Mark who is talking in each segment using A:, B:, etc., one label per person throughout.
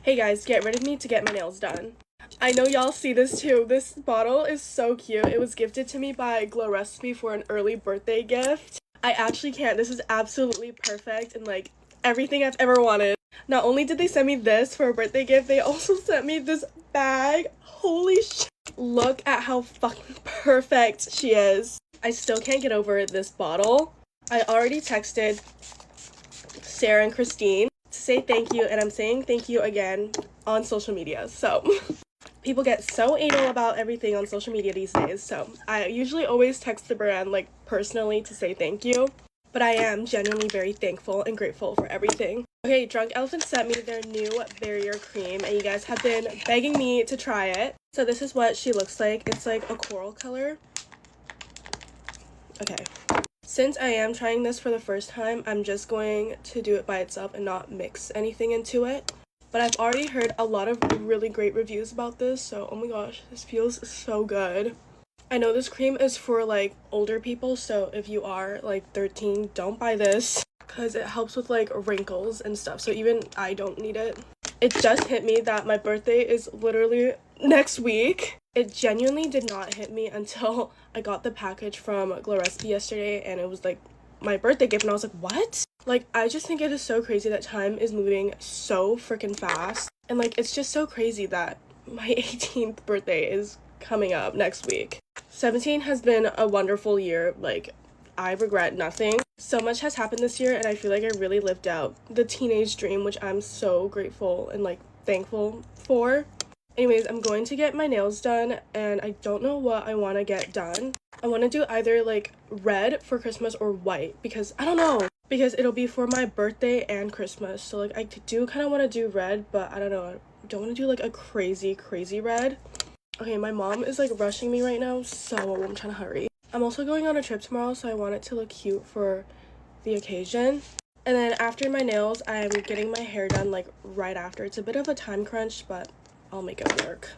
A: Hey guys, get rid of me to get my nails done. I know y'all see this too. This bottle is so cute. It was gifted to me by Glow Recipe for an early birthday gift. I actually can't. This is absolutely perfect and like everything I've ever wanted. Not only did they send me this for a birthday gift, they also sent me this bag. Holy shit. Look at how fucking perfect she is. I still can't get over this bottle. I already texted Sarah and Christine to say thank you, and I'm saying thank you again on social media. So people get so anal about everything on social media these days, so I usually always text the brand like personally to say thank you, but I am genuinely very thankful and grateful for everything. Okay, Drunk Elephant sent me their new barrier cream, and you guys have been begging me to try it. So this is what she looks like. It's like a coral color. Okay. Since I am trying this for the first time, I'm just going to do it by itself and not mix anything into it. But I've already heard a lot of really great reviews about this, so oh my gosh, this feels so good. I know this cream is for like older people, so if you are like 13, don't buy this because it helps with like wrinkles and stuff, so even I don't need it. It just hit me that my birthday is literally next week. It genuinely did not hit me until I got the package from Glow Recipe yesterday, and it was like my birthday gift, and I was like, what? Like, I just think it is so crazy that time is moving so freaking fast, and like it's just so crazy that my 18th birthday is coming up next week. 17 has been a wonderful year. Like, I regret nothing. So much has happened this year, and I feel like I really lived out the teenage dream, which I'm so grateful and like thankful for. Anyways, I'm going to get my nails done, and I don't know what I want to get done. I want to do either like red for Christmas or white, because I don't know, because it'll be for my birthday and Christmas. So like I do kind of want to do red, but I don't know, I don't want to do like a crazy red. Okay, my mom is like rushing me right now, so I'm trying to hurry. I'm also going on a trip tomorrow, so I want it to look cute for the occasion. And then after my nails, I'm getting my hair done like right after. It's a bit of a time crunch, but I'll make it work.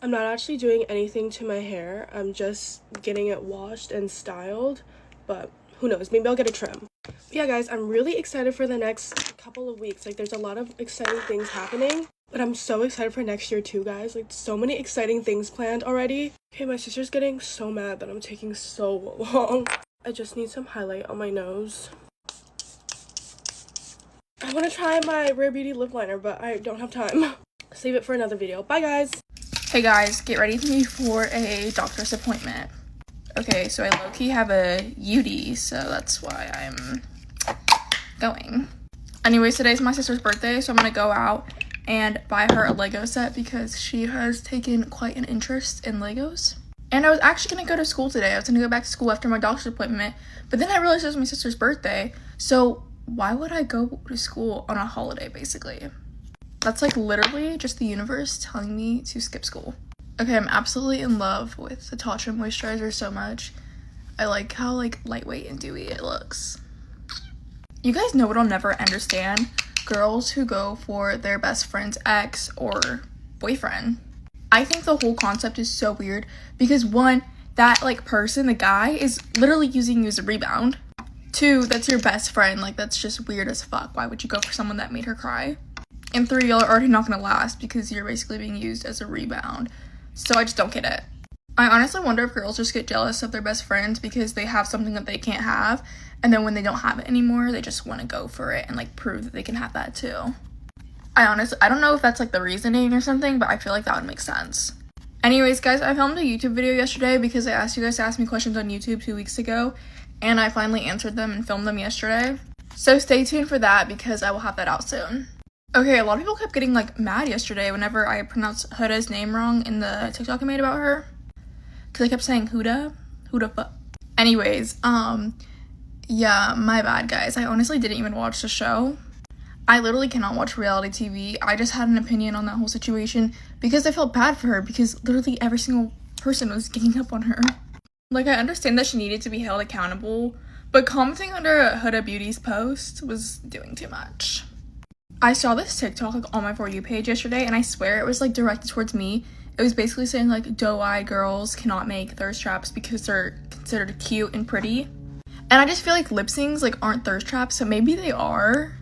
A: I'm not actually doing anything to my hair. I'm just getting it washed and styled, but who knows, maybe I'll get a trim. But yeah guys, I'm really excited for the next couple of weeks. Like, there's a lot of exciting things happening, but I'm so excited for next year too, guys. Like, so many exciting things planned already. Okay, my sister's getting so mad that I'm taking so long. I just need some highlight on my nose. I want to try my Rare Beauty lip liner, but I don't have time. Save it for another video. Bye guys.
B: Hey guys, get ready for me for a doctor's appointment. Okay, so I low-key have a UD, so that's why I'm going. Anyways, today's my sister's birthday, so I'm gonna go out and buy her a Lego set because she has taken quite an interest in Legos. And I was actually gonna go to school today. I was gonna go back to school after my doctor's appointment, but then I realized it was my sister's birthday, so why would I go to school on a holiday, basically? That's like literally just the universe telling me to skip school. Okay, I'm absolutely in love with the Tatcha moisturizer so much. I like how like lightweight and dewy it looks. You guys know what I'll never understand? Girls who go for their best friend's ex or boyfriend. I think the whole concept is so weird because one, that like person, the guy, is literally using you as a rebound. Two, that's your best friend. Like, that's just weird as fuck. Why would you go for someone that made her cry? And three, y'all are already not gonna last because you're basically being used as a rebound. So I just don't get it. I honestly wonder if girls just get jealous of their best friends because they have something that they can't have, and then when they don't have it anymore, they just want to go for it and like prove that they can have that too. I don't know if that's like the reasoning or something, but I feel like that would make sense. Anyways, guys, I filmed a YouTube video yesterday because I asked you guys to ask me questions on YouTube 2 weeks ago, and I finally answered them and filmed them yesterday. So stay tuned for that because I will have that out soon. Okay, a lot of people kept getting like mad yesterday whenever I pronounced Huda's name wrong in the TikTok I made about her. Because I kept saying Huda. Anyways, yeah, my bad, guys. I honestly didn't even watch the show. I literally cannot watch reality TV. I just had an opinion on that whole situation because I felt bad for her because literally every single person was ganging up on her. Like, I understand that she needed to be held accountable, but commenting under Huda Beauty's post was doing too much. I saw this TikTok like on my For You page yesterday, and I swear it was like directed towards me. It was basically saying like doe-eyed girls cannot make thirst traps because they're considered cute and pretty. And I just feel like lip syncs like aren't thirst traps, so maybe they are.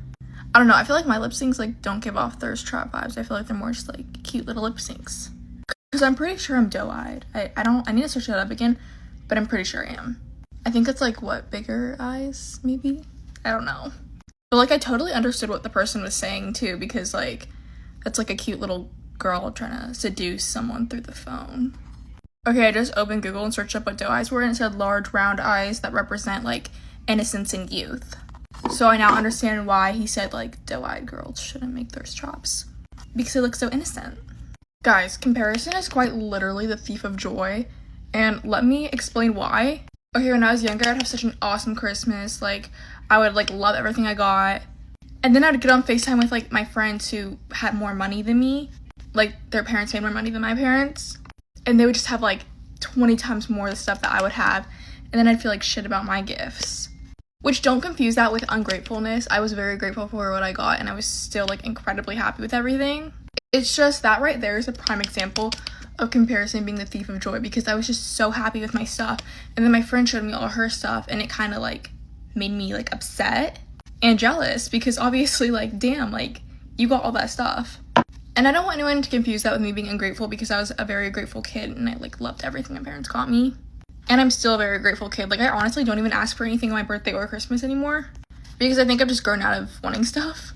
B: I don't know, I feel like my lip syncs like don't give off thirst trap vibes. I feel like they're more just like cute little lip syncs. Because I'm pretty sure I'm doe-eyed. I need to search that up again, but I'm pretty sure I am. I think it's like, what, bigger eyes, maybe? I don't know. But like, I totally understood what the person was saying too, because like, it's like a cute little girl trying to seduce someone through the phone. Okay, I just opened Google and searched up what doe eyes were, and it said large round eyes that represent like innocence and youth. So I now understand why he said like doe-eyed girls shouldn't make thirst traps, because they look so innocent. Guys, comparison is quite literally the thief of joy, and let me explain why. Okay, when I was younger, I'd have such an awesome Christmas. Like, I would like love everything I got, and then I'd get on FaceTime with like my friends who had more money than me, like their parents made more money than my parents, and they would just have like 20 times more of the stuff that I would have, and then I'd feel like shit about my gifts. Which, don't confuse that with ungratefulness. I was very grateful for what I got, and I was still like incredibly happy with everything. It's just that right there is a prime example of comparison being the thief of joy, because I was just so happy with my stuff, and then my friend showed me all her stuff, and it kind of like made me like upset and jealous, because obviously like, damn, like you got all that stuff. And I don't want anyone to confuse that with me being ungrateful, because I was a very grateful kid and I like loved everything my parents got me. And I'm still a very grateful kid. Like, I honestly don't even ask for anything on my birthday or Christmas anymore, because I think I've just grown out of wanting stuff.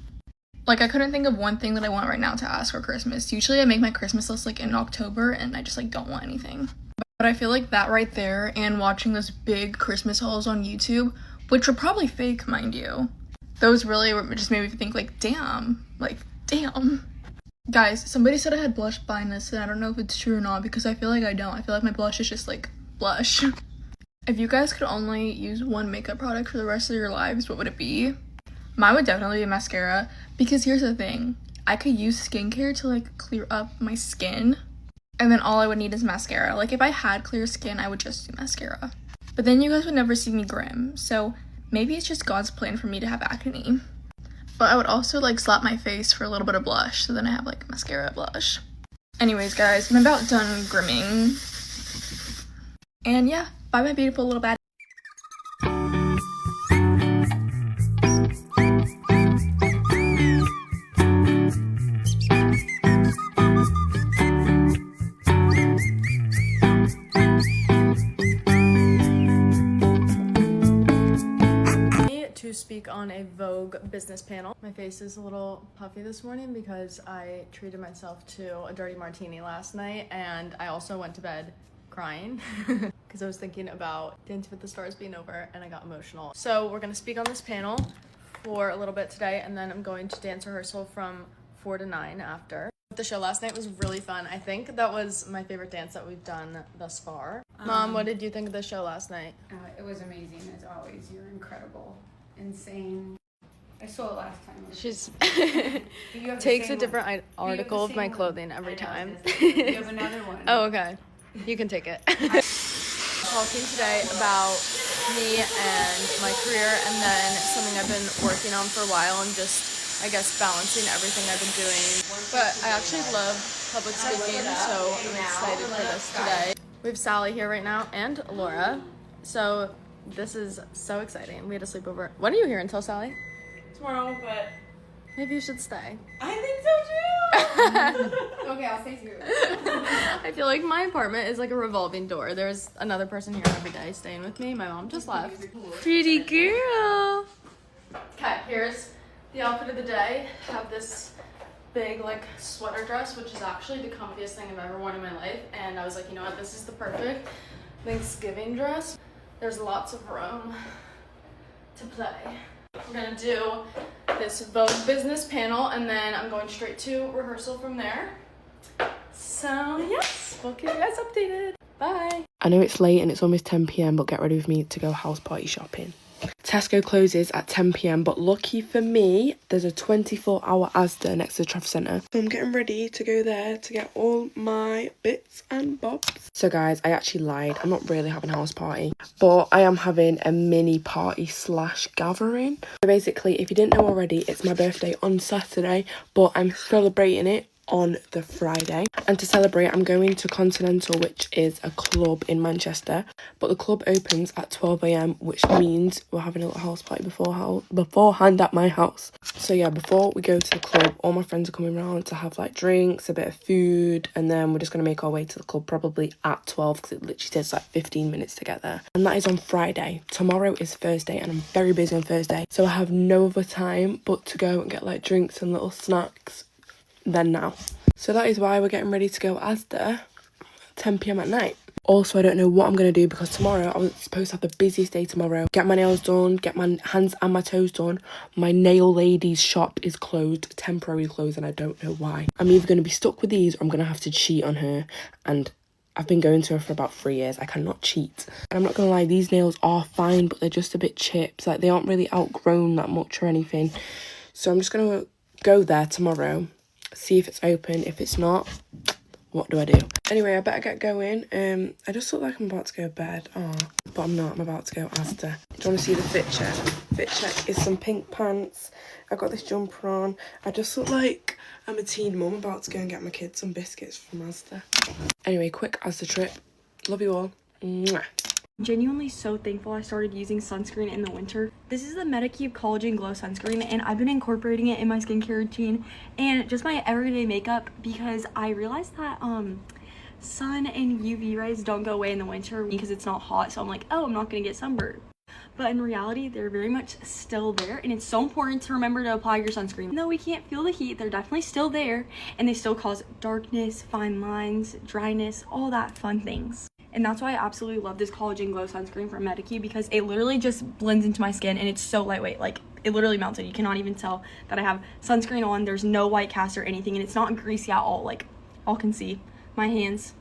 B: Like, I couldn't think of one thing that I want right now to ask for Christmas. Usually I make my Christmas list like in October, and I just like don't want anything. But I feel like that right there, and watching those big Christmas hauls on YouTube, which were probably fake, mind you, those really just made me think like, damn. Guys, somebody said I had blush blindness, and I don't know if it's true or not, because I feel like I don't. I feel like my blush is just like blush. If you guys could only use one makeup product for the rest of your lives, what would it be? Mine would definitely be mascara, because here's the thing. I could use skincare to like clear up my skin, and then all I would need is mascara. Like, if I had clear skin, I would just do mascara. But then you guys would never see me grim, so maybe it's just God's plan for me to have acne. But I would also like slap my face for a little bit of blush, so then I have like mascara blush. Anyways, guys, I'm about done grimming. And yeah, bye my beautiful little bad.
A: To speak on a Vogue business panel. My face is a little puffy this morning because I treated myself to a dirty martini last night, and I also went to bed crying because I was thinking about Dance with the Stars being over and I got emotional. So we're gonna speak on this panel for a little bit today, and then I'm going to dance rehearsal from 4 to 9 after. The show last night was really fun. I think that was my favorite dance that we've done thus far. Mom, what did you think of the show last night?
C: It was amazing as always. You're incredible, insane. I saw it last time.
A: She's
C: You have the
A: takes a
C: same
A: different
C: one.
A: article of my
C: same one.
A: clothing
C: I
A: every
C: know,
A: time.
C: You have another one.
A: Oh, okay. You can take it. Talking today about me and my career, and then something I've been working on for a while, and just, I guess, balancing everything I've been doing. But I actually love public speaking, so I'm excited for this today. We have Sally here right now, and Laura. So this is so exciting. We had a sleepover. When are you here until, Sally?
D: Tomorrow, but
A: Maybe you should stay.
D: I think so too.
C: Okay, I'll stay too.
A: I feel like my apartment is like a revolving door. There's another person here every day staying with me. My mom just left. Pretty girl. Okay, here's the outfit of the day. I have this big like sweater dress, which is actually the comfiest thing I've ever worn in my life. And I was like, you know what, this is the perfect Thanksgiving dress. There's lots of room to play. We're gonna do this Vogue business panel, and then I'm going straight to rehearsal from there. So yes, we'll keep you guys updated. Bye.
D: I know it's late and it's almost 10 p.m, but get ready with me to go house party shopping. Tesco closes at 10 p.m, but lucky for me, there's a 24-hour Asda next to the Trafford Centre. So I'm getting ready to go there to get all my bits and bobs. So guys, I actually lied. I'm not really having a house party, but I am having a mini party / gathering. So basically, if you didn't know already, it's my birthday on Saturday, but I'm celebrating it on the Friday. And to celebrate, I'm going to Continental, which is a club in Manchester, but the club opens at 12 a.m, which means we're having a little house party beforehand at my house. So yeah, before we go to the club, all my friends are coming around to have like drinks, a bit of food, and then we're just going to make our way to the club probably at 12 because it literally takes like 15 minutes to get there. And that is on Friday. Tomorrow is Thursday and I'm very busy on Thursday, so I have no other time but to go and get like drinks and little snacks than now. So that is why we're getting ready to go Asda 10 p.m. at night. Also, I don't know what I'm going to do because tomorrow I was supposed to have the busiest day tomorrow. Get my nails done, get my hands and my toes done. My nail lady's shop is closed, temporarily closed, and I don't know why. I'm either going to be stuck with these or I'm going to have to cheat on her. And I've been going to her for about 3 years. I cannot cheat. And I'm not going to lie, these nails are fine, but they're just a bit chipped. Like, they aren't really outgrown that much or anything. So I'm just going to go there tomorrow, see if it's open. If it's not, what do I do? Anyway, I better get going. I just look like I'm about to go to bed. Oh, but I'm not. I'm about to go Asda. Do you want to see the fit check? Fit check is some pink pants. I got this jumper on. I just look like I'm a teen mum about to go and get my kids some biscuits from Asda. Anyway, quick Asda trip. Love you all. Mwah.
E: Genuinely so thankful I started using sunscreen in the winter. This is the Medicube Collagen Glow Sunscreen, and I've been incorporating it in my skincare routine and just my everyday makeup because I realized that sun and UV rays don't go away in the winter because it's not hot, so I'm like, oh, I'm not gonna get sunburned. But in reality, they're very much still there, and it's so important to remember to apply your sunscreen. Even though we can't feel the heat, they're definitely still there, and they still cause darkness, fine lines, dryness, all that fun things. And that's why I absolutely love this Collagen Glow Sunscreen from Medicube, because it literally just blends into my skin and it's so lightweight. Like, it literally melted. You cannot even tell that I have sunscreen on. There's no white cast or anything, and it's not greasy at all. Like, all can see my hands,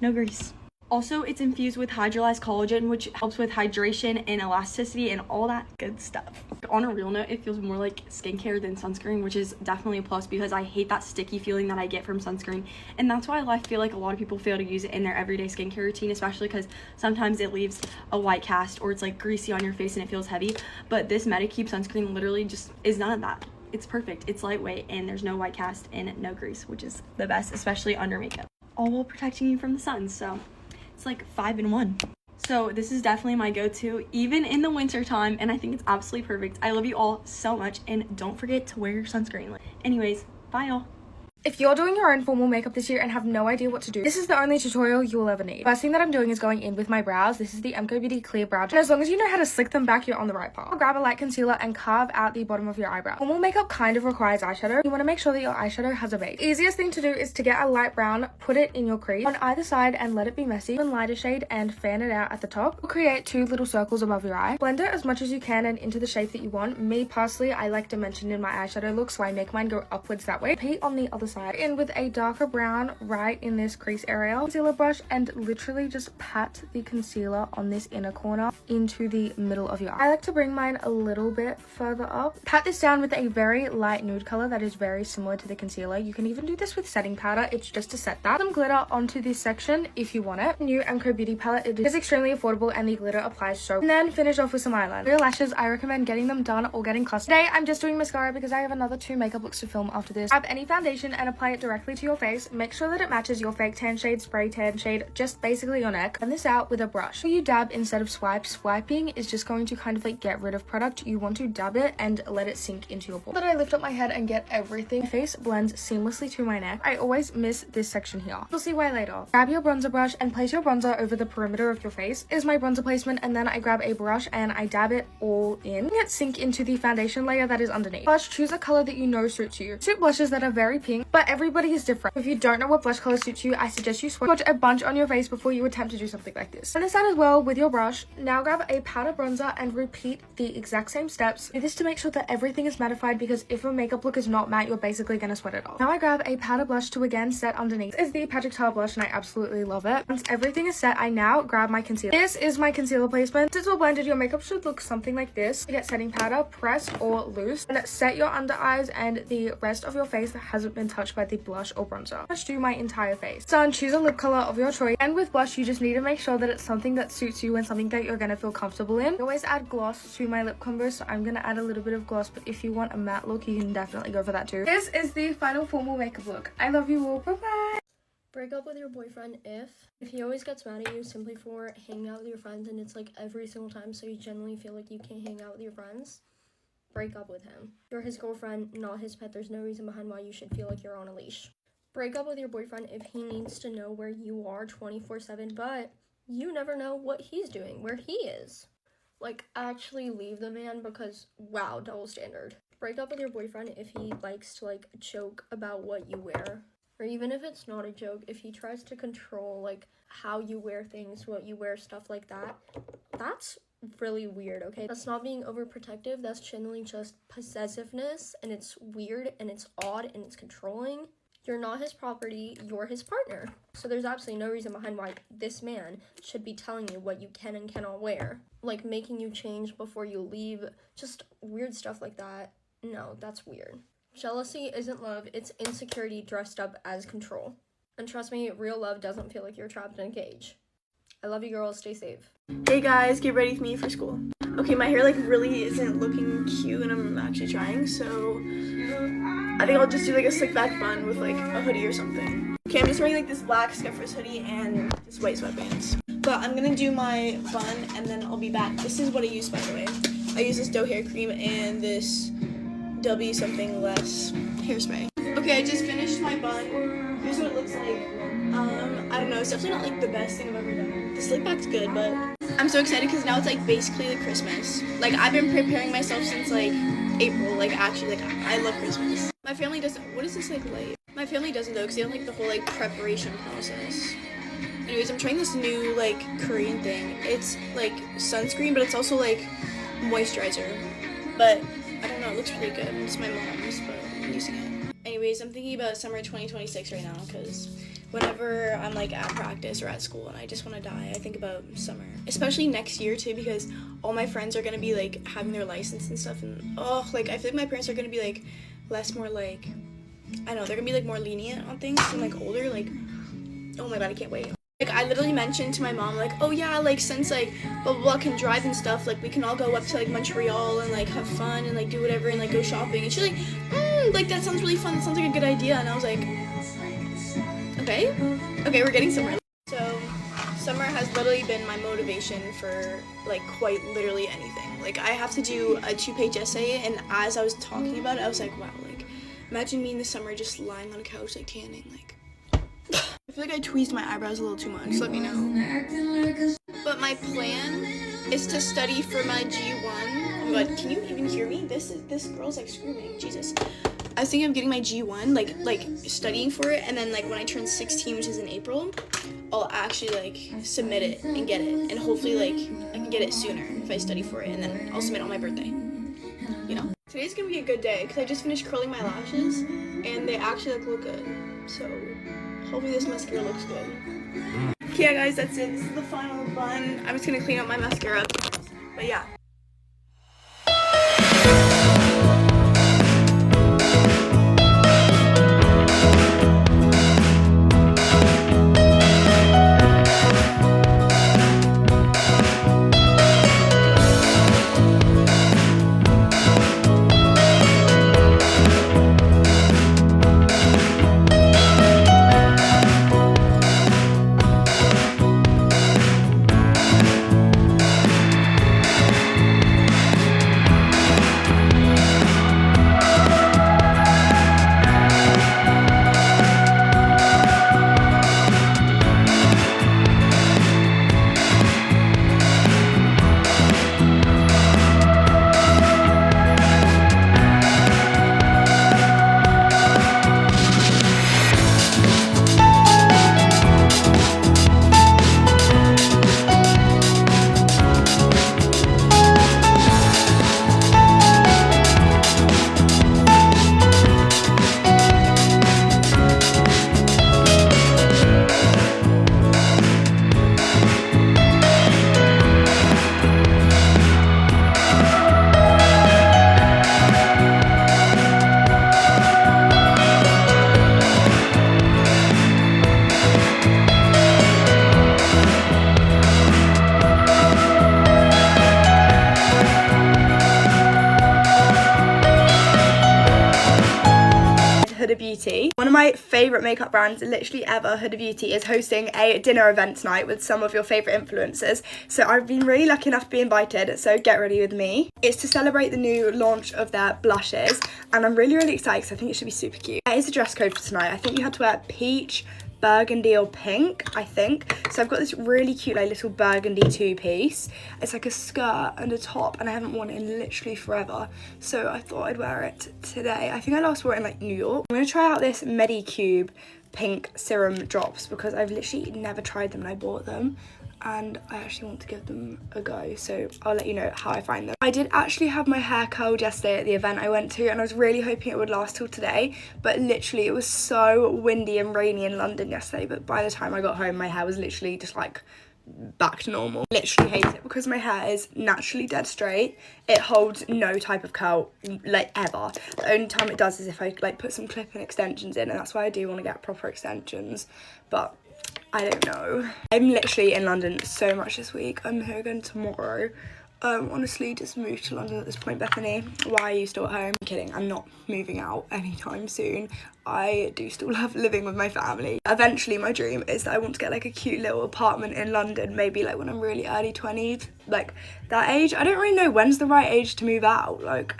E: no grease. Also, it's infused with hydrolyzed collagen, which helps with hydration and elasticity and all that good stuff. On a real note, it feels more like skincare than sunscreen, which is definitely a plus because I hate that sticky feeling that I get from sunscreen. And that's why I feel like a lot of people fail to use it in their everyday skincare routine, especially because sometimes it leaves a white cast or it's like greasy on your face and it feels heavy. But this Medicube sunscreen literally just is none of that. It's perfect. It's lightweight and there's no white cast and no grease, which is the best, especially under makeup, all while protecting you from the sun. So it's like 5 in 1. So this is definitely my go-to even in the winter time, and I think it's absolutely perfect. I love you all so much, and don't forget to wear your sunscreen. Anyways, bye y'all.
B: If you're doing your own formal makeup this year and have no idea what to do, this is the only tutorial you will ever need. First thing that I'm doing is going in with my brows. This is the Beauty Clear Brow Gel. And as long as you know how to slick them back, you're on the right path. I'll grab a light concealer and carve out the bottom of your eyebrow. Formal makeup kind of requires eyeshadow. You want to make sure that your eyeshadow has a base. The easiest thing to do is to get a light brown, put it in your crease on either side and let it be messy. Then lighter shade and fan it out at the top. You'll create 2 little circles above your eye. Blend it as much as you can and into the shape that you want. Me personally, I like dimension in my eyeshadow look, so I make mine go upwards that way. Repeat on the other side. In with a darker brown right in this crease area. Concealer brush and literally just pat the concealer on this inner corner into the middle of your eye. I like to bring mine a little bit further up. Pat this down with a very light nude color that is very similar to the concealer. You can even do this with setting powder. It's just to set that. Some glitter onto this section if you want it. New Beauty palette. It is extremely affordable and the glitter applies so. And then finish off with some eyeliner. For your lashes, I recommend getting them done or getting clustered. Today, I'm just doing mascara because I have another 2 makeup looks to film after this. Grab any foundation and apply it directly to your face. Make sure that it matches your fake tan shade, spray tan shade, just basically your neck. Blend this out with a brush. So you dab instead of swipe. Swiping is just going to kind of like get rid of product. You want to dab it and let it sink into your ball. Then I lift up my head and get everything. My face blends seamlessly to my neck. I always miss this section here. You'll see why later. Grab your bronzer brush and place your bronzer over the perimeter of your face. Is my bronzer placement, and then I grab a brush and I dab it all in. Let it sink into the foundation layer that is underneath. Blush, choose a color that you know suits you. Suit blushes that are very pink, but everybody is different. If you don't know what blush color suits you, I suggest you swatch a bunch on your face before you attempt to do something like this. Blend this out as well with your brush. Now grab a powder bronzer and repeat the exact same steps. Do this to make sure that everything is mattified, because if a makeup look is not matte, you're basically gonna sweat it off. Now I grab a powder blush to again set underneath. This is the Patrick Star blush and I absolutely love it. Once everything is set, I now grab my concealer. This is my concealer placement. Once it's all blended, your makeup should look something like this. You get setting powder, press or loose, and set your under eyes and the rest of your face that hasn't been
F: untouched by the blush or bronzer. Blush do my entire face. Done, choose a lip color of your choice. And with blush, you just need to make sure that it's something that suits you and something that you're gonna feel comfortable in. I always add gloss to my lip combo, so I'm gonna add a little bit of gloss, but if you want a matte look, you can definitely go for that too. This is the final formal makeup look. I love you all. Bye-bye.
G: Break up with your boyfriend if he always gets mad at you simply for hanging out with your friends, and it's like every single time, so you genuinely feel like you can't hang out with your friends. Break up with him. You're his girlfriend, not his pet. There's no reason behind why you should feel like you're on a leash. Break up with your boyfriend if he needs to know where you are 24/7, but you never know what he's doing, where he is. Like, actually leave the man, because wow, double standard. Break up with your boyfriend if he likes to like joke about what you wear, or even if it's not a joke, if he tries to control like how you wear things, what you wear, stuff like that. That's really weird, okay? That's not being overprotective, that's genuinely just possessiveness, and it's weird, and it's odd, and it's controlling. You're not his property, you're his partner. So there's absolutely no reason behind why this man should be telling you what you can and cannot wear. Like making you change before you leave, just weird stuff like that. No, that's weird. Jealousy isn't love, it's insecurity dressed up as control. And trust me, real love doesn't feel like you're trapped in a cage. I love you girls, stay safe.
H: Hey guys, get ready with me for school. Okay, my hair like really isn't looking cute and I'm actually trying, so I think I'll just do like a slick back bun with like a hoodie or something. Okay, I'm just wearing like this black Skechers hoodie and this white sweatpants. But I'm gonna do my bun and then I'll be back. This is what I use, by the way. I use this doe hair cream and this W something less hairspray. Okay, I just finished my bun. Here's what it looks like. I don't know, it's definitely not like the best thing I've ever done. The slick back's good, but I'm so excited because now it's like basically like Christmas. Like I've been preparing myself since like April. Like actually, like I love Christmas. My family doesn't. What is this like light? My family doesn't though, because they don't like the whole like preparation process. Anyways, I'm trying this new like Korean thing. It's like sunscreen, but it's also like moisturizer. But I don't know, it looks really good. It's my mom's, but I'm using it. Anyways, I'm thinking about summer 2026 right now because whenever I'm like at practice or at school and I just want to die, I think about summer. Especially next year too, because all my friends are going to be like having their license and stuff, and like I feel like my parents are going to be like more like, I don't know, they're going to be like more lenient on things and like older, like, oh my god, I can't wait. Like I literally mentioned to my mom like, oh yeah, like since like blah blah blah can drive and stuff, like we can all go up to like Montreal and like have fun and like do whatever and like go shopping. And she's like that sounds really fun, that sounds like a good idea. And I was like, okay, we're getting somewhere. So summer has literally been my motivation for like quite literally anything. Like I have to do a 2-page essay, and as I was talking about it, I was like, wow, like imagine me in the summer just lying on a couch like tanning. Like I feel like I tweezed my eyebrows a little too much, let me know. But my plan is to study for my G1. Oh my god, can you even hear me? This girl's like screaming, Jesus. I was thinking of getting my G1, like studying for it, and then like when I turn 16, which is in April, I'll actually like submit it and get it, and hopefully like I can get it sooner if I study for it, and then I'll submit on my birthday, you know. Today's gonna be a good day because I just finished curling my lashes and they actually like look good, so hopefully this mascara looks good. Okay guys, that's it. This is the final bun. I'm just gonna clean up my mascara, but yeah. my favourite makeup brands literally ever, Huda Beauty, is hosting a dinner event tonight with some of your favourite influencers. So I've been really lucky enough to be invited, so get ready with me. It's to celebrate the new launch of their blushes, and I'm really excited because I think it should be super cute. That is the dress code for tonight. I think you had to wear peach, burgundy or pink, I think. So I've got this really cute like little burgundy two-piece. It's like a skirt and a top, and I haven't worn it in literally forever, so I thought I'd wear it today. I think I last wore it in like New York. I'm gonna try out this Medicube pink serum drops because I've literally never tried them and I bought them, and I actually want to give them a go, so I'll let you know how I find them. I did actually have my hair curled yesterday at the event I went to, and I was really hoping it would last till today, but literally it was so windy and rainy in London yesterday, but by the time I got home my hair was literally just like back to normal. Literally hate it because my hair is naturally dead straight. It holds no type of curl like ever. The only time it does is if I like put some clip-in extensions in, and that's why I do want to get proper extensions, but I don't know. I'm literally in London so much this week. I'm here again tomorrow. Honestly, just moved to London at this point, Bethany. Why are you still at home? I'm kidding, I'm not moving out anytime soon. I do still love living with my family. Eventually, my dream is that I want to get like a cute little apartment in London, maybe like when I'm really early 20s, like that age. I don't really know when's the right age to move out. Like,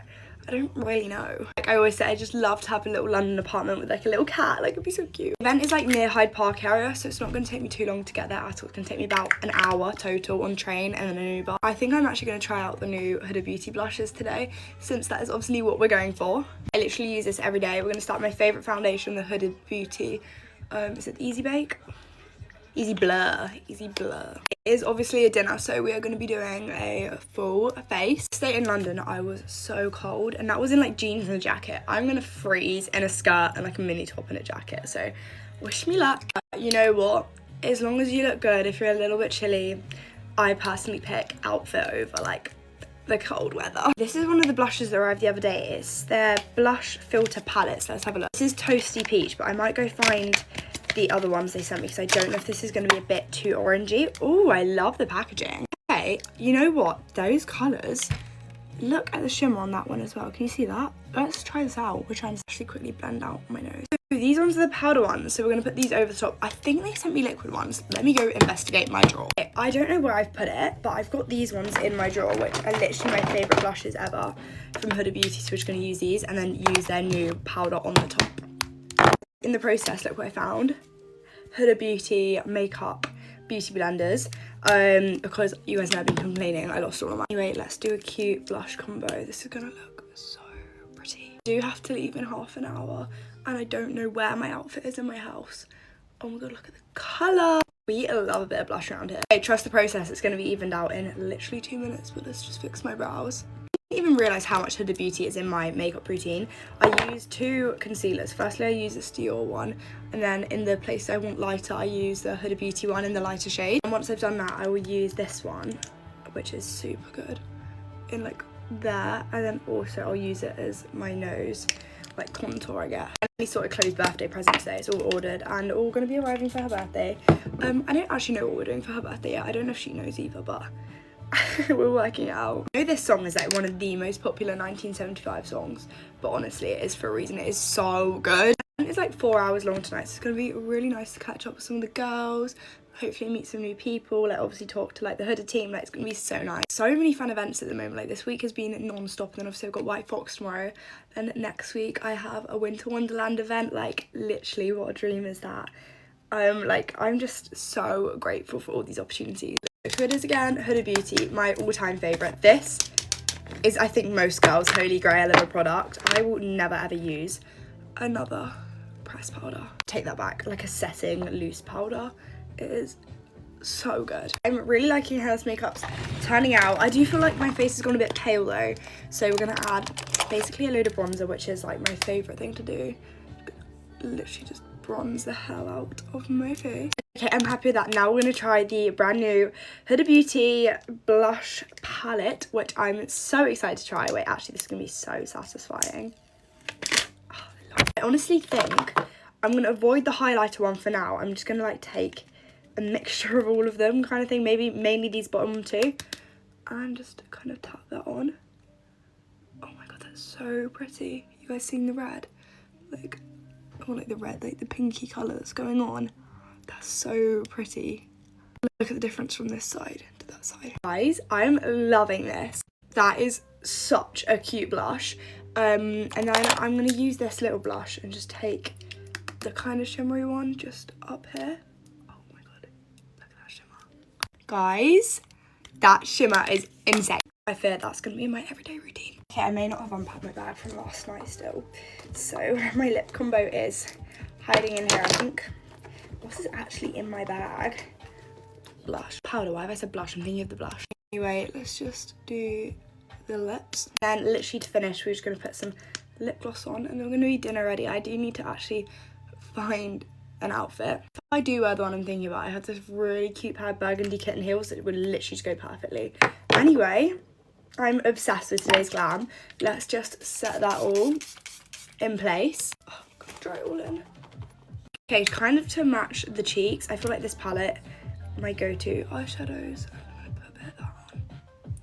H: I don't really know. Like I always say, I just love to have a little London apartment with like a little cat. Like, it'd be so cute. The event is like near Hyde Park area, so it's not going to take me too long to get there at all. It's going to take me about an hour total on train and then an Uber. I think I'm actually going to try out the new Huda Beauty blushes today, since that is obviously what we're going for. I literally use this every day. We're going to start my favourite foundation, the Huda Beauty. Is it Easy Bake? Easy Blur. It is obviously a dinner, so we are going to be doing a full face. Stay in London, I was so cold, and that was in like jeans and a jacket. I'm going to freeze in a skirt and like a mini top and a jacket, so wish me luck. You know what? As long as you look good, if you're a little bit chilly, I personally pick outfit over like the cold weather. This is one of the blushes that arrived the other day. It's their blush filter palettes. Let's have a look. This is Toasty Peach, but I might go find the other ones they sent me because I don't know if this is going to be a bit too orangey. Oh, I love the packaging. Okay, you know what? Those colours, look at the shimmer on that one as well. Can you see that? Let's try this out. We're trying to actually quickly blend out my nose. So these ones are the powder ones, so we're going to put these over the top. I think they sent me liquid ones. Let me go investigate my drawer. Okay, I don't know where I've put it, but I've got these ones in my drawer, which are literally my favourite blushes ever from Huda Beauty, so we're just going to use these and then use their new powder on the top. In the process, look what I found. Huda Beauty makeup beauty blenders, because you guys know I've been complaining I lost all of mine. Anyway, let's do a cute blush combo. This is gonna look so pretty. I do have to leave in half an hour, and I don't know where my outfit is in my house. Oh my god, look at the colour. We love a bit of blush around here. Okay, trust the process. It's gonna be evened out in literally 2 minutes, but let's just fix my brows. I didn't even realise how much Huda Beauty is in my makeup routine. I use 2 concealers. Firstly, I use the Dior one, and then in the place I want lighter, I use the Huda Beauty one in the lighter shade. And once I've done that, I will use this one, which is super good, in like there, and then also I'll use it as my nose, like contour, I guess. Any sort of closed birthday present today. It's all ordered and all going to be arriving for her birthday. I don't actually know what we're doing for her birthday yet. I don't know if she knows either, but we're working it out. I know this song is like one of the most popular 1975 songs, but honestly it is for a reason. It is so good. And it's like 4 hours long tonight, so it's going to be really nice to catch up with some of the girls, hopefully meet some new people, like obviously talk to like the Huda team. Like, it's going to be so nice. So many fun events at the moment. Like, this week has been non-stop, and then obviously I've got White Fox tomorrow, and next week I have a Winter Wonderland event. Like, literally, what a dream is that? I'm just so grateful for all these opportunities. So here it is again, Huda Beauty, my all-time favourite. This is, I think, most girls' holy grail of a product. I will never ever use another pressed powder. Take that back, like a setting loose powder. It is so good. I'm really liking how this makeup's turning out. I do feel like my face has gone a bit pale though, so we're gonna add basically a load of bronzer, which is like my favourite thing to do. Literally just bronze the hell out of my face. Okay, I'm happy with that. Now we're going to try the brand new Huda Beauty blush palette, which I'm so excited to try. Wait, actually, this is going to be so satisfying. Oh, I honestly think I'm going to avoid the highlighter one for now. I'm just going to like take a mixture of all of them kind of thing. Maybe mainly these bottom 2. And just kind of tap that on. Oh my god, that's so pretty. You guys seeing the red? Like,
D: or like the red, like the pinky colour that's going on. That's so pretty. Look at the difference from this side to that side. Guys, I'm loving this. That is such a cute blush. And then I'm going to use this little blush and just take the kind of shimmery one just up here. Oh my god, look at that shimmer. Guys, that shimmer is insane. I fear that's going to be my everyday routine. Okay, I may not have unpacked my bag from last night still. So my lip combo is hiding in here, I think. What is actually in my bag? Blush. Powder, why have I said blush? I'm thinking of the blush. Anyway, let's just do the lips. Then literally to finish, we're just going to put some lip gloss on and then we're going to be dinner ready. I do need to actually find an outfit. If I do wear the one I'm thinking about, I have this really cute pair of burgundy kitten heels that would literally just go perfectly. Anyway, I'm obsessed with today's glam. Let's just set that all in place. Oh, I'm gonna dry it all in. Okay, kind of to match the cheeks, I feel like this palette, my go-to eyeshadows. I'm gonna put a bit of that on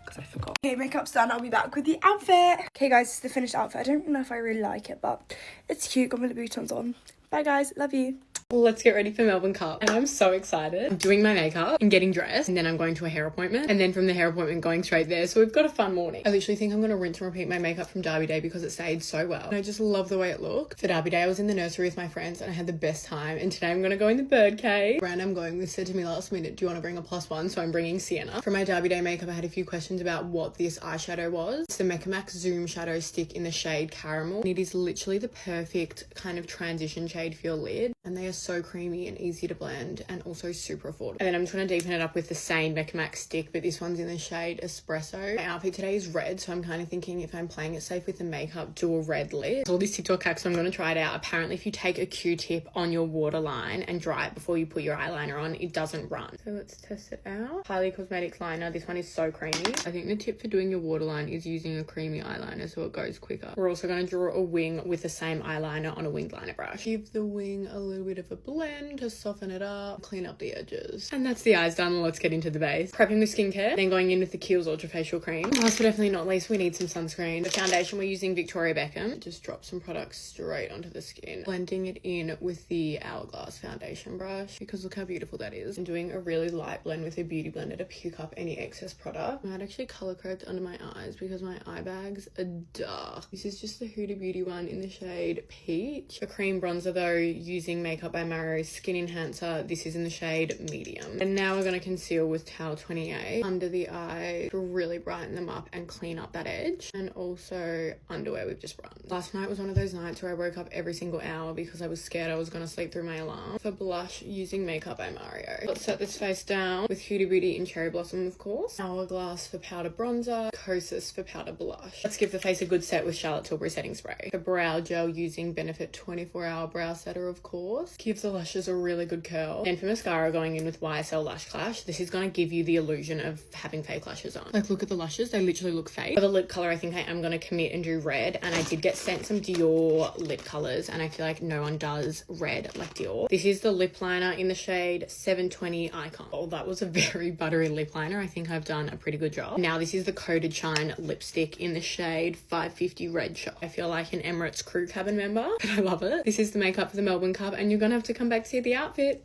D: because I forgot. Okay, makeup's done. I'll be back with the outfit. Okay, guys, it's the finished outfit. I don't know if I really like it, but it's cute. Got my Louboutins on. Bye, guys. Love you.
I: Let's get ready for Melbourne Cup. And I'm so excited. I'm doing my makeup and getting dressed. And then I'm going to a hair appointment. And then from the hair appointment going straight there. So we've got a fun morning. I literally think I'm going to rinse and repeat my makeup from Derby Day because it stayed so well. And I just love the way it looked. For Derby Day, I was in the nursery with my friends and I had the best time. And today I'm going to go in the bird cave. The brand I'm going with said to me last minute, do you want to bring a +1? So I'm bringing Sienna. For my Derby Day makeup, I had a few questions about what this eyeshadow was. It's the Mecca Max Zoom Shadow Stick in the shade Caramel. And it is literally the perfect kind of transition shade for your lid. And they are so creamy and easy to blend and also super affordable. And then I'm trying to deepen it up with the same Mecca Max stick, but this one's in the shade Espresso. My outfit today is red, so I'm kind of thinking if I'm playing it safe with the makeup, do a red lid. All this TikTok hack, so I'm going to try it out. Apparently if you take a Q-tip on your waterline and dry it before you put your eyeliner on, it doesn't run. So let's test it out. Kylie Cosmetics liner. This one is so creamy. I think the tip for doing your waterline is using a creamy eyeliner so it goes quicker. We're also going to draw a wing with the same eyeliner on a winged liner brush. Give the wing a little bit of a blend to soften it up, clean up the edges. And that's the eyes done. Let's get into the base. Prepping with skincare, then going in with the Kiehl's Ultra Facial Cream. Last but definitely not least, we need some sunscreen. The foundation, we're using Victoria Beckham. Just drop some products straight onto the skin. Blending it in with the Hourglass foundation brush because look how beautiful that is. I'm doing a really light blend with a beauty blender to pick up any excess product. I might actually color correct under my eyes because my eye bags are dark. This is just the Huda Beauty one in the shade Peach. A cream bronzer though, using Makeup by Maro's Skin Enhancer. This is in the shade Medium. And now we're going to conceal with Towel 28 under the eye to really brighten them up and clean up that edge. And also underwear we've just bronzed. Last night was one of those nights where I woke up every single hour because I was scared I was going to sleep through my alarm. For blush, using Makeup by Mario. Let's set this face down with Huda Beauty in Cherry Blossom, of course. Hourglass for powder bronzer. Kosas for powder blush. Let's give the face a good set with Charlotte Tilbury setting spray. For brow gel, using Benefit 24-hour brow setter, of course. Give the lashes a really good curl. And for mascara, going in with YSL Lash Clash. This is going to give you the illusion of having fake lashes on. Like, look at the lashes. They literally look fake. For the lip color, I think I am going to commit and do red. And I did get sent some Dior lip colors. And I feel like no one does red like Dior. This is the lip liner in the shade 720 Icon. Oh, that was a very buttery lip liner. I think I've done a pretty good job. Now, this is the Coated Shine lipstick in the shade 550 Red Shot. I feel like an Emirates crew cabin member, but I love it. This is the makeup for the Melbourne Cup. And you're going to have to come back to see the outfit.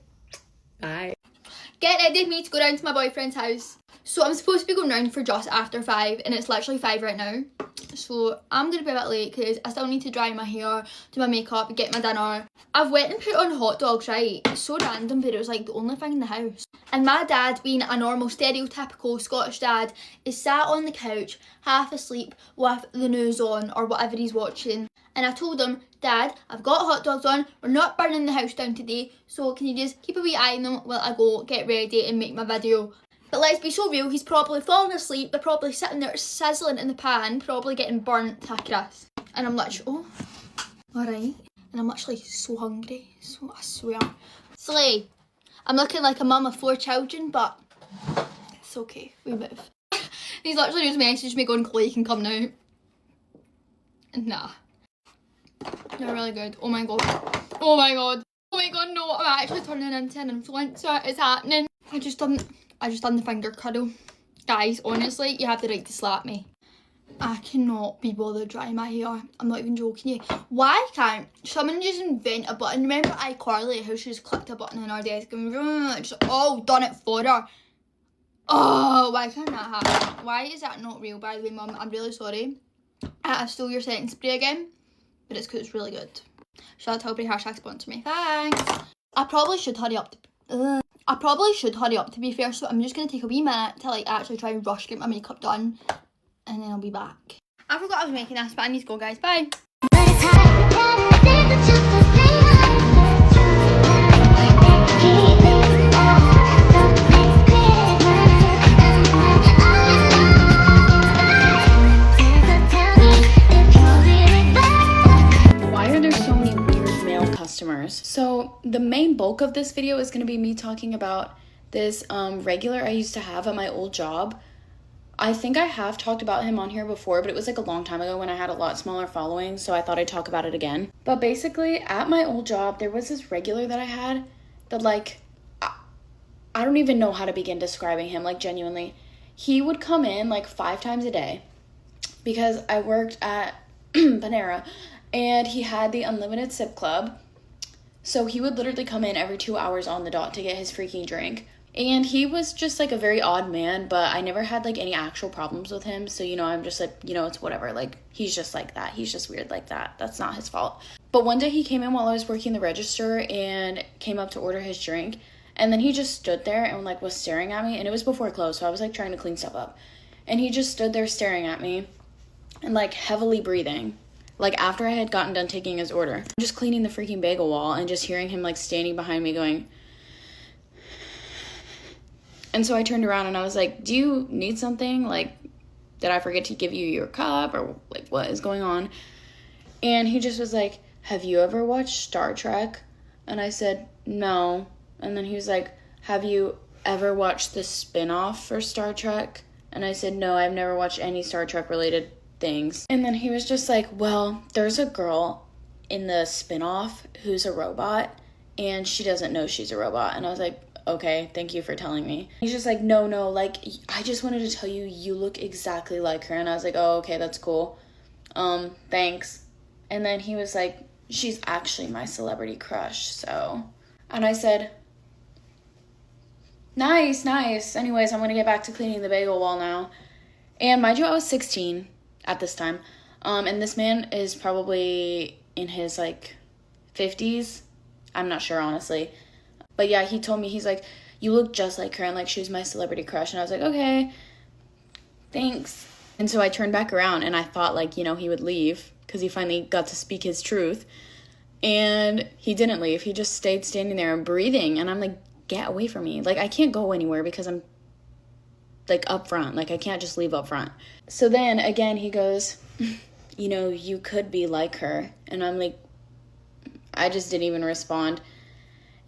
I: Bye.
J: Get ready with me to go round to my boyfriend's house. So I'm supposed to be going round for just after 5 and it's literally 5 right now. So I'm going to be a bit late because I still need to dry my hair, do my makeup, get my dinner. I've went and put on hot dogs, right? It's so random, but it was like the only thing in the house. And my dad, being a normal stereotypical Scottish dad, is sat on the couch, half asleep, with the news on or whatever he's watching. And I told him, Dad, I've got hot dogs on, we're not burning the house down today, so can you just keep a wee eye on them while I go get ready and make my video. But let's be so real, he's probably fallen asleep, they're probably sitting there sizzling in the pan, probably getting burnt to a crisp. And I'm literally, oh, alright. And I'm literally so hungry, so I swear. Slay. I'm looking like a mum of 4 children, but it's okay, we move. He's literally just messaged me going, Chloe, you can come now. Nah. They're really good. Oh my god. Oh my god. Oh my god, no, I'm actually turning into an influencer. It's happening. I just done the finger cuddle. Guys, honestly, you have the right to slap me. I cannot be bothered drying my hair. I'm not even joking you. Why can't someone just invent a button? Remember iCarly, how she just clicked a button on her desk and just all done it for her? Oh, why can't that happen? Why is that not real, by the way, Mum? I'm really sorry. I stole your setting spray again, but it's because it's really good. Shout out to Tilbury, hashtag sponsor me. Thanks. I probably should hurry up to be fair, so I'm just going to take a wee minute to like actually try and rush get my makeup done, and then I'll be back. I forgot I was making this, but I need to go, guys. Bye.
K: Why are there so many weird male customers? So the main bulk of this video is going to be me talking about this regular I used to have at my old job. I think I have talked about him on here before, but it was like a long time ago when I had a lot smaller following, so I thought I'd talk about it again. But basically, at my old job, there was this regular that I had that, like, I don't even know how to begin describing him, like, genuinely. He would come in, like, 5 times a day because I worked at Panera, and he had the unlimited sip club. So he would literally come in every 2 hours on the dot to get his freaking drink. And he was just, like, a very odd man, but I never had, like, any actual problems with him. So, you know, I'm just, like, you know, it's whatever. Like, he's just like that. He's just weird like that. That's not his fault. But one day he came in while I was working the register and came up to order his drink. And then he just stood there and, like, was staring at me. And it was before close, so I was, like, trying to clean stuff up. And he just stood there staring at me and, like, heavily breathing. Like, after I had gotten done taking his order. Just cleaning the freaking bagel wall and just hearing him, like, standing behind me going... And so I turned around and I was like, do you need something? Like, did I forget to give you your cup? Or, like, what is going on? And he just was like, have you ever watched Star Trek? And I said, no. And then he was like, have you ever watched the spin-off for Star Trek? And I said, no, I've never watched any Star Trek related things. And then he was just like, well, there's a girl in the spin-off who's a robot, and she doesn't know she's a robot. And I was like, okay, thank you for telling me. He's just like, no, like, I just wanted to tell you, you look exactly like her. And I was like, oh, okay, that's cool. Thanks. And then he was like, she's actually my celebrity crush, so. And I said, nice. Anyways, I'm gonna get back to cleaning the bagel wall now. And mind you, I was 16 at this time. And this man is probably in his, like, 50s. I'm not sure, honestly. But yeah, he told me, he's like, you look just like her, and, like, she was my celebrity crush. And I was like, okay, thanks. And so I turned back around, and I thought, like, you know, he would leave because he finally got to speak his truth. And he didn't leave. He just stayed standing there and breathing. And I'm like, get away from me. Like, I can't go anywhere because I'm, like, up front. Like, I can't just leave up front. So then, again, he goes, you know, you could be like her. And I'm like, I just didn't even respond.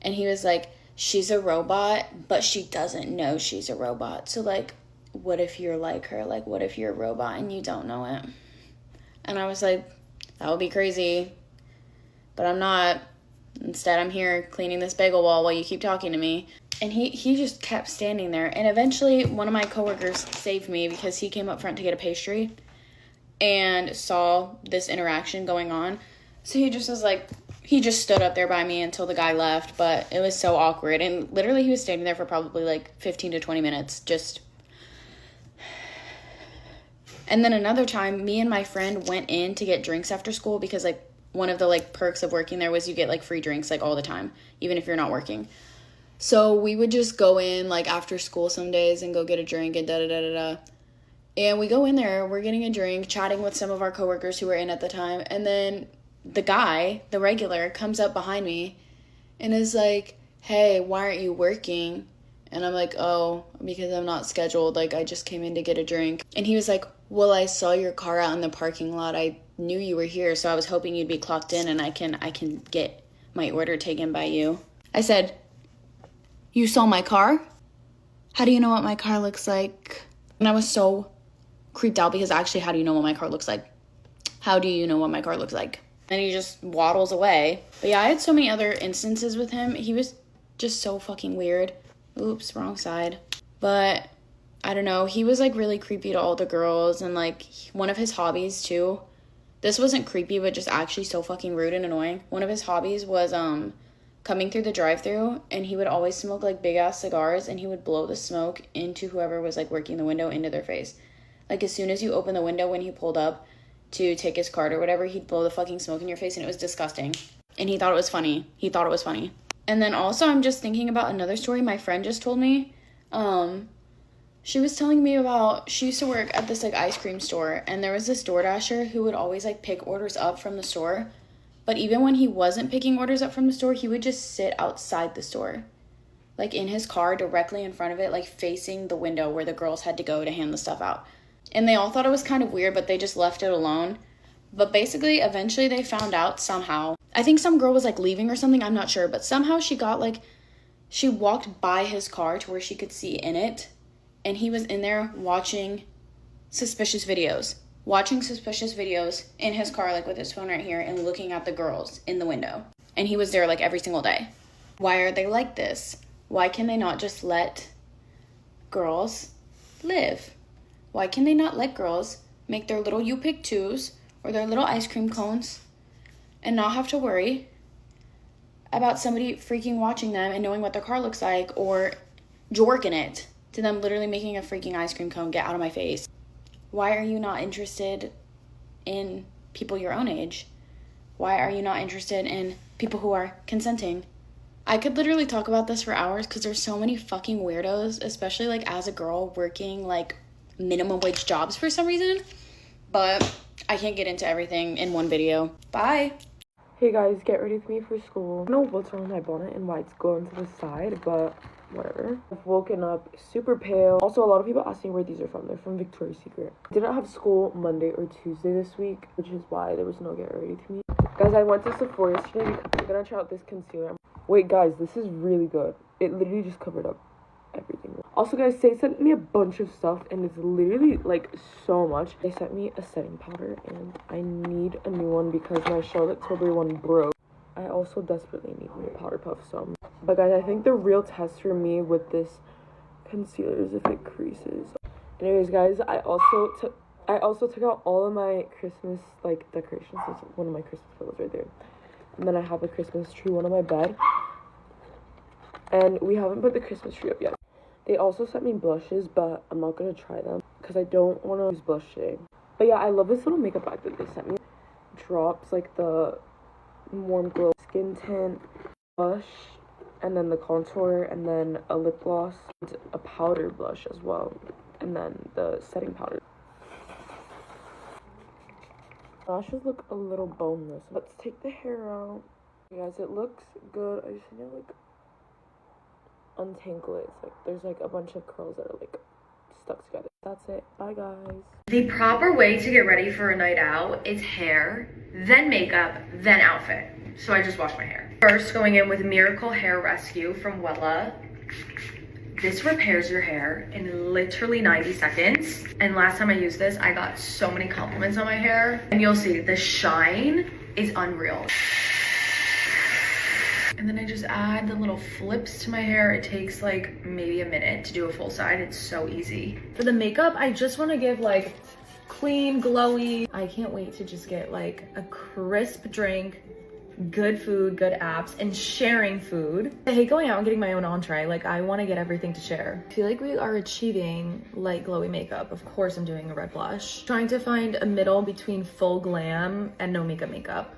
K: And he was like, she's a robot, but she doesn't know she's a robot. So, like, what if you're like her? Like, what if you're a robot and you don't know it? And I was like, that would be crazy. But I'm not. Instead, I'm here cleaning this bagel wall while you keep talking to me. And he just kept standing there. And eventually, one of my coworkers saved me because he came up front to get a pastry and saw this interaction going on. So he just was like... He just stood up there by me until the guy left, but it was so awkward. And literally he was standing there for probably like 15 to 20 minutes, just. And then another time, me and my friend went in to get drinks after school because, like, one of the, like, perks of working there was you get, like, free drinks, like, all the time, even if you're not working. So we would just go in, like, after school some days and go get a drink and da-da-da-da-da. And we go in there, we're getting a drink, chatting with some of our coworkers who were in at the time, and then the guy, the regular, comes up behind me and is like, hey, why aren't you working? And I'm like, oh, because I'm not scheduled. Like, I just came in to get a drink. And he was like, well, I saw your car out in the parking lot. I knew you were here, so I was hoping you'd be clocked in and I can get my order taken by you. I said, you saw my car? How do you know what my car looks like? And I was so creeped out because actually, how do you know what my car looks like? How do you know what my car looks like? And he just waddles away. But yeah, I had so many other instances with him. He was just so fucking weird. Oops, wrong side. But I don't know, he was like really creepy to all the girls, and like one of his hobbies too, this wasn't creepy but just actually so fucking rude and annoying. One of his hobbies was coming through the drive-thru, and he would always smoke like big ass cigars, and he would blow the smoke into whoever was like working the window, into their face. Like as soon as you open the window when he pulled up to take his card or whatever, he'd blow the fucking smoke in your face, and it was disgusting. And he thought it was funny. And then also I'm just thinking about another story my friend just told me. She was telling me about, she used to work at this like ice cream store, and there was this DoorDasher who would always like pick orders up from the store. But even when he wasn't picking orders up from the store, he would just sit outside the store, like in his car directly in front of it, like facing the window where the girls had to go to hand the stuff out. And they all thought it was kind of weird, but they just left it alone. But basically, eventually they found out somehow. I think some girl was like leaving or something, I'm not sure. But somehow she got like, she walked by his car to where she could see in it. And he was in there watching suspicious videos. In his car, like with his phone right here, and looking at the girls in the window. And he was there like every single day. Why are they like this? Why can they not just let girls live? Why can they not let girls make their little You Pick 2s or their little ice cream cones and not have to worry about somebody freaking watching them and knowing what their car looks like, or jorking it to them literally making a freaking ice cream cone? Get out of my face. Why are you not interested in people your own age? Why are you not interested in people who are consenting? I could literally talk about this for hours because there's so many fucking weirdos, especially like as a girl working like minimum wage jobs for some reason. But I can't get into everything in one video. Bye.
D: Hey guys, get ready with me for school. I don't know what's wrong with my bonnet and why it's going to the side, but whatever. I've woken up super pale. Also, a lot of people ask me where these are from. They're from Victoria's Secret. I didn't have school Monday or Tuesday this week, which is why there was no get ready with me. Guys, I went to Sephora yesterday because I'm gonna try out this concealer. Wait guys, this is really good. It literally just covered up everything. Also guys, they sent me a bunch of stuff, and it's literally like so much. They sent me a setting powder, and I need a new one because my Charlotte Tilbury one broke. I also desperately need new powder puff. But guys, I think the real test for me with this concealer is if it creases. Anyways guys, I also took out all of my Christmas like decorations. There's one of my Christmas pillows right there, and then I have a Christmas tree one on my bed, and we haven't put the Christmas tree up yet. They also sent me blushes, but I'm not gonna try them because I don't want to use blush today. But yeah, I love this little makeup bag that they sent me. Drops like the warm glow skin tint, blush, and then the contour, and then a lip gloss, and a powder blush as well, and then the setting powder. Lashes look a little boneless. Let's take the hair out. Guys, it looks good. I just need to like untangle it. It's like there's like a bunch of curls that are like stuck together. That's it. Bye guys.
L: The proper way to get ready for a night out is hair, then makeup, then outfit. So I just washed my hair. First, going in with Miracle Hair Rescue from Wella. This repairs your hair in literally 90 seconds. And last time I used this, I got so many compliments on my hair. And you'll see the shine is unreal. And then I just add the little flips to my hair. It takes like maybe a minute to do a full side. It's so easy.
E: For the makeup, I just want to give like clean, glowy. I can't wait to just get like a crisp drink, good food, good apps, and sharing food. I hate going out and getting my own entree. Like I want to get everything to share. I feel like we are achieving light glowy makeup. Of course I'm doing a red blush. Trying to find a middle between full glam and no makeup.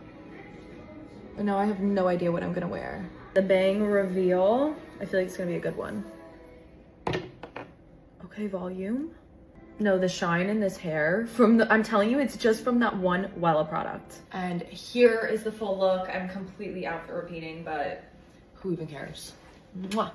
E: But now I have no idea what I'm gonna wear. The bang reveal, I feel like it's gonna be a good one. Okay, volume. No, the shine in this hair from the, I'm telling you, it's just from that one Wella product. And here is the full look. I'm completely out for repeating, but who even cares? Mwah.